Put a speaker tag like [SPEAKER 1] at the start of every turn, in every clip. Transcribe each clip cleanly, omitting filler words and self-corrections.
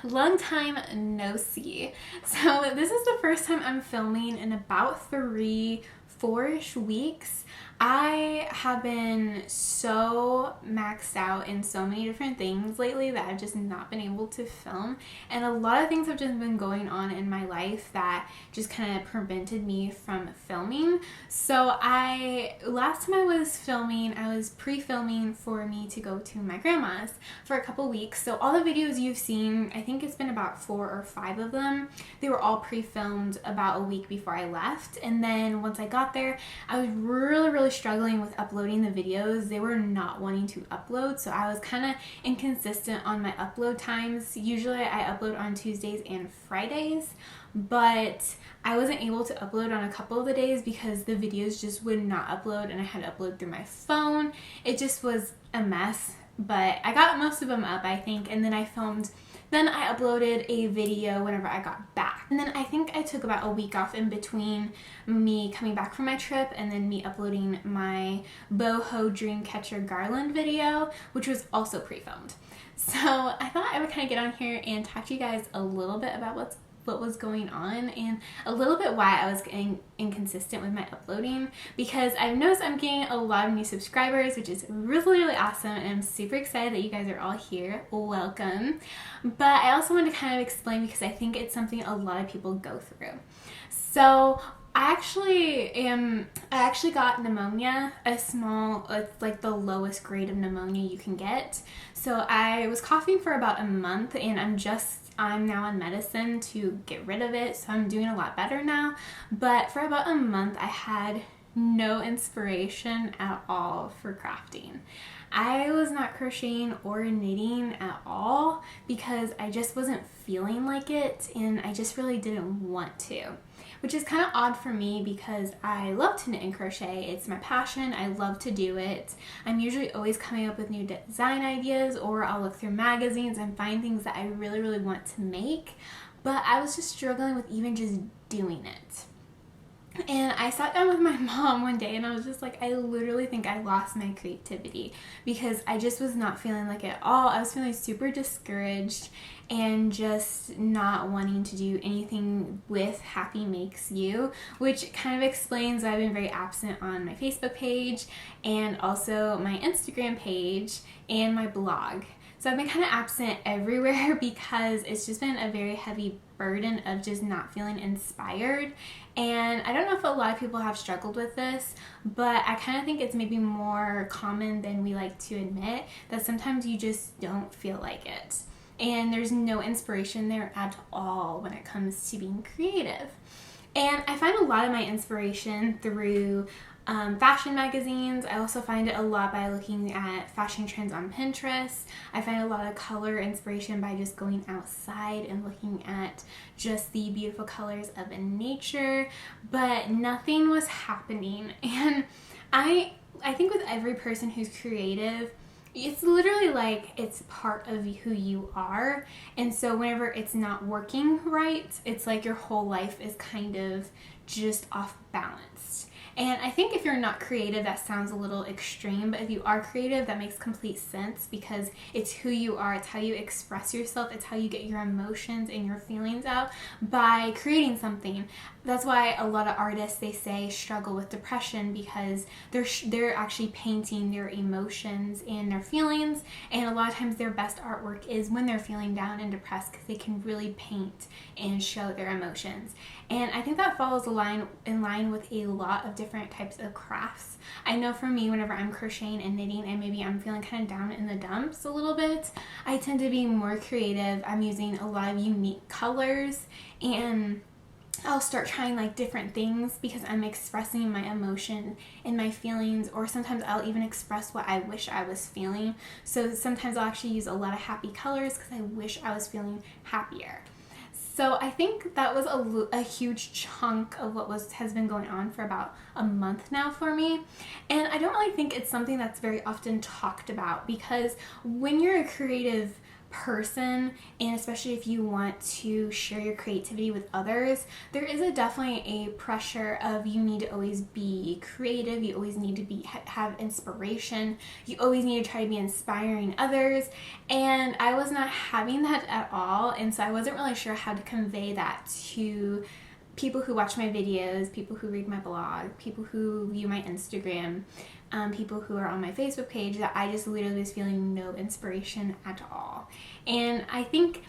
[SPEAKER 1] long time no see. So this is the first time I'm filming in about 4-ish weeks. I have been so maxed out in so many different things lately that I've just not been able to film, and a lot of things have just been going on in my life that just kind of prevented me from filming. So last time I was filming, I was pre-filming for me to go to my grandma's for a couple weeks. So all the videos you've seen, I think it's been about 4 or 5 of them, they were all pre-filmed about a week before I left. And then once I got there, I was really struggling with uploading the videos. They were not wanting to upload, so I was kind of inconsistent on my upload times. Usually I upload on Tuesdays and Fridays, but I wasn't able to upload on a couple of the days because the videos just would not upload, and I had to upload through my phone. It just was a mess, but I got most of them up, I think, and then I uploaded a video whenever I got back. And then I think I took about a week off in between me coming back from my trip and then me uploading my boho dreamcatcher garland video, which was also pre-filmed. So I thought I would kind of get on here and talk to you guys a little bit about what was going on and a little bit why I was getting inconsistent with my uploading, because I've noticed I'm getting a lot of new subscribers, which is really awesome, and I'm super excited that you guys are all here. Welcome. But I also wanted to kind of explain, because I think it's something a lot of people go through. So I actually got pneumonia, it's like the lowest grade of pneumonia you can get. So I was coughing for about a month, and I'm now on medicine to get rid of it, so I'm doing a lot better now. But for about a month, I had no inspiration at all for crafting. I was not crocheting or knitting at all because I just wasn't feeling like it, and I just really didn't want to. Which is kind of odd for me because I love to knit and crochet. It's my passion. I love to do it. I'm usually always coming up with new design ideas, or I'll look through magazines and find things that I really want to make. But I was just struggling with even just doing it. And I sat down with my mom one day and I was just like, I literally think I lost my creativity because I just was not feeling like it at all. I was feeling super discouraged and just not wanting to do anything with Happy Makes You, which kind of explains why I've been very absent on my Facebook page and also my Instagram page and my blog. So I've been kind of absent everywhere because it's just been a very heavy burden of just not feeling inspired. And I don't know if a lot of people have struggled with this, but I kind of think it's maybe more common than we like to admit, that sometimes you just don't feel like it. And there's no inspiration there at all when it comes to being creative. And I find a lot of my inspiration through fashion magazines. I also find it a lot by looking at fashion trends on Pinterest. I find a lot of color inspiration by just going outside and looking at just the beautiful colors of nature, but nothing was happening. And I think with every person who's creative, it's literally like it's part of who you are. And so whenever it's not working right, it's like your whole life is kind of just off balance. And I think if you're not creative, that sounds a little extreme, but if you are creative, that makes complete sense because it's who you are, it's how you express yourself, it's how you get your emotions and your feelings out by creating something. That's why a lot of artists, they say, struggle with depression because they're actually painting their emotions and their feelings, and a lot of times their best artwork is when they're feeling down and depressed because they can really paint and show their emotions. And I think that falls in line with a lot of different types of crafts. I know for me, whenever I'm crocheting and knitting and maybe I'm feeling kind of down in the dumps a little bit, I tend to be more creative. I'm using a lot of unique colors, and I'll start trying like different things because I'm expressing my emotion and my feelings, or sometimes I'll even express what I wish I was feeling. So sometimes I'll actually use a lot of happy colors because I wish I was feeling happier. So I think that was a huge chunk of what has been going on for about a month now for me. And I don't really think it's something that's very often talked about, because when you're a creative person, and especially if you want to share your creativity with others, there is definitely a pressure of you need to always be creative, you always need to have inspiration, you always need to try to be inspiring others, and I was not having that at all, and so I wasn't really sure how to convey that to people who watch my videos, people who read my blog, people who view my Instagram, people who are on my Facebook page, that I just literally was feeling no inspiration at all. And I think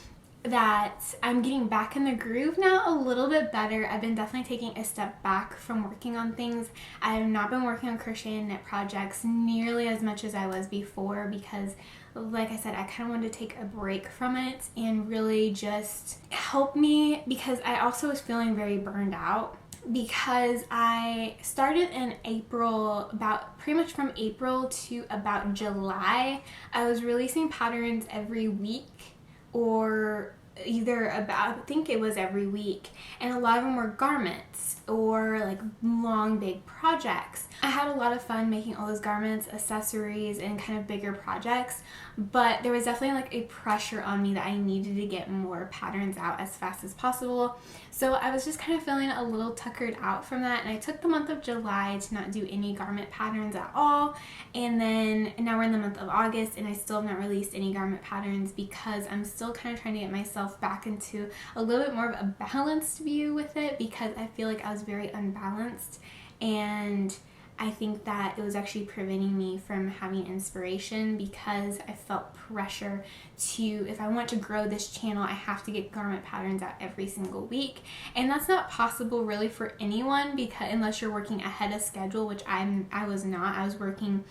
[SPEAKER 1] that I'm getting back in the groove now a little bit better. I've been definitely taking a step back from working on things. I have not been working on crochet and knit projects nearly as much as I was before because, like I said, I kind of wanted to take a break from it and really just help me, because I also was feeling very burned out because I started in April, about pretty much from April to about July, I was releasing patterns every week, or either about, I think it was every week, and a lot of them were garments or like long big projects. I had a lot of fun making all those garments, accessories, and kind of bigger projects, but there was definitely like a pressure on me that I needed to get more patterns out as fast as possible. So I was just kind of feeling a little tuckered out from that, and I took the month of July to not do any garment patterns at all, and then now we're in the month of August and I still have not released any garment patterns because I'm still kind of trying to get myself back into a little bit more of a balanced view with it, because I feel like I was very unbalanced, and I think that it was actually preventing me from having inspiration because I felt pressure to, if I want to grow this channel, I have to get garment patterns out every single week. And that's not possible really for anyone, because unless you're working ahead of schedule, which I was not. I was working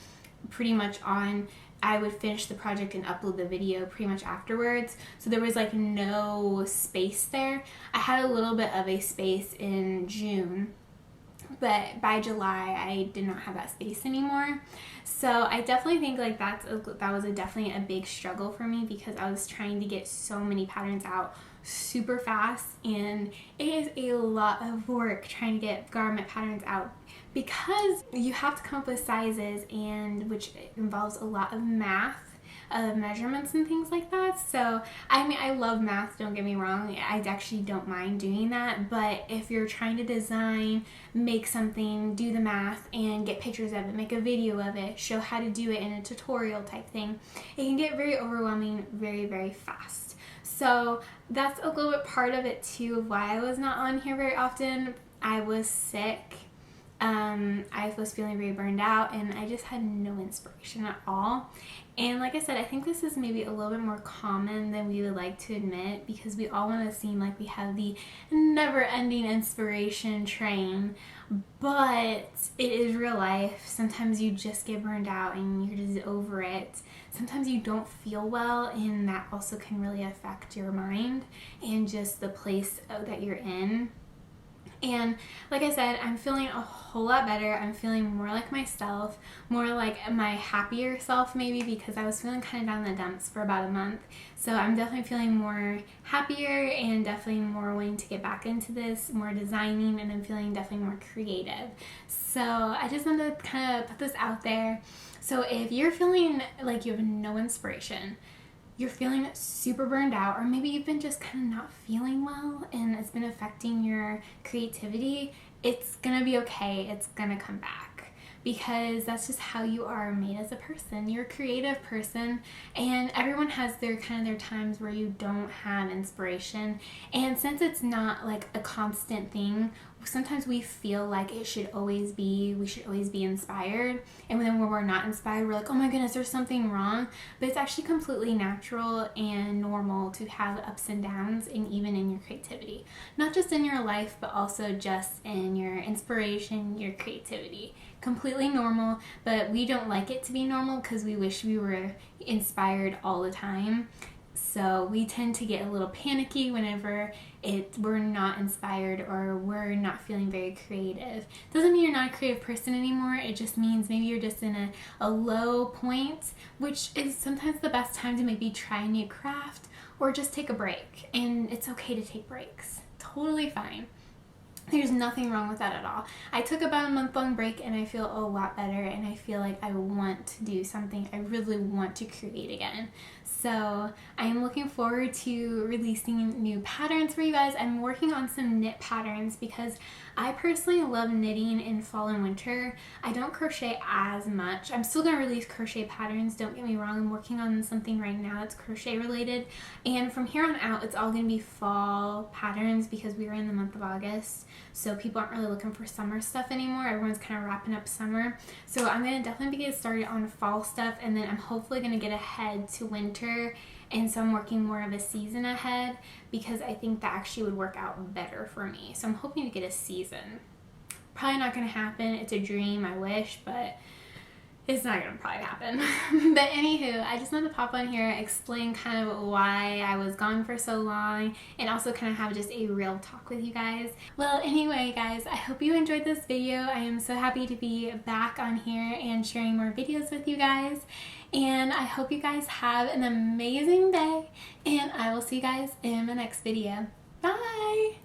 [SPEAKER 1] pretty much on, I would finish the project and upload the video pretty much afterwards. So there was like no space there. I had a little bit of a space in June, but by July I did not have that space anymore. So I definitely think like that was definitely a big struggle for me, because I was trying to get so many patterns out super fast, and it is a lot of work trying to get garment patterns out because you have to come up with sizes, and which involves a lot of math, of measurements and things like that. So I mean, I love math, don't get me wrong, I actually don't mind doing that, but if you're trying to design, make something, do the math and get pictures of it, make a video of it, show how to do it in a tutorial type thing, it can get very overwhelming very, very fast. So that's a little bit part of it too, of why I was not on here very often. I was sick. I was feeling very burned out, and I just had no inspiration at all. And like I said, I think this is maybe a little bit more common than we would like to admit, because we all want to seem like we have the never-ending inspiration train, but it is real life. Sometimes you just get burned out and you're just over it. Sometimes you don't feel well, and that also can really affect your mind and just the place that you're in. And like I said, I'm feeling a whole lot better. I'm feeling more like myself, more like my happier self maybe, because I was feeling kind of down in the dumps for about a month. So I'm definitely feeling more happier and definitely more wanting to get back into this, more designing, and I'm feeling definitely more creative. So I just wanted to kind of put this out there. So if you're feeling like you have no inspiration, you're feeling super burned out, or maybe you've been just kind of not feeling well and it's been affecting your creativity, it's gonna be okay. It's gonna come back, because that's just how you are made as a person. You're a creative person, and everyone has their times where you don't have inspiration. And since it's not like a constant thing, sometimes we feel like we should always be inspired, and then when we're not inspired, we're like, oh my goodness, there's something wrong. But it's actually completely natural and normal to have ups and downs, and even in your creativity, not just in your life, but also just in your inspiration, your creativity. Completely normal, but we don't like it to be normal because we wish we were inspired all the time. So we tend to get a little panicky whenever we're not inspired or we're not feeling very creative. Doesn't mean you're not a creative person anymore. It just means maybe you're just in a low point, which is sometimes the best time to maybe try a new craft or just take a break. And it's okay to take breaks. Totally fine. There's nothing wrong with that at all. I took about a month-long break and I feel a lot better, and I feel like I want to do something. I really want to create again. So I am looking forward to releasing new patterns for you guys. I'm working on some knit patterns because I personally love knitting in fall and winter. I don't crochet as much. I'm still going to release crochet patterns, don't get me wrong. I'm working on something right now that's crochet related, and from here on out it's all going to be fall patterns because we are in the month of August, so people aren't really looking for summer stuff anymore. Everyone's kind of wrapping up summer, so I'm going to definitely get started on fall stuff, and then I'm hopefully going to get ahead to winter. And so I'm working more of a season ahead because I think that actually would work out better for me. So I'm hoping to get a season. Probably not going to happen. It's a dream, I wish, but it's not going to probably happen. But anywho, I just wanted to pop on here, explain kind of why I was gone for so long, and also kind of have just a real talk with you guys. Well, anyway, guys, I hope you enjoyed this video. I am so happy to be back on here and sharing more videos with you guys. And I hope you guys have an amazing day, and I will see you guys in my next video. Bye!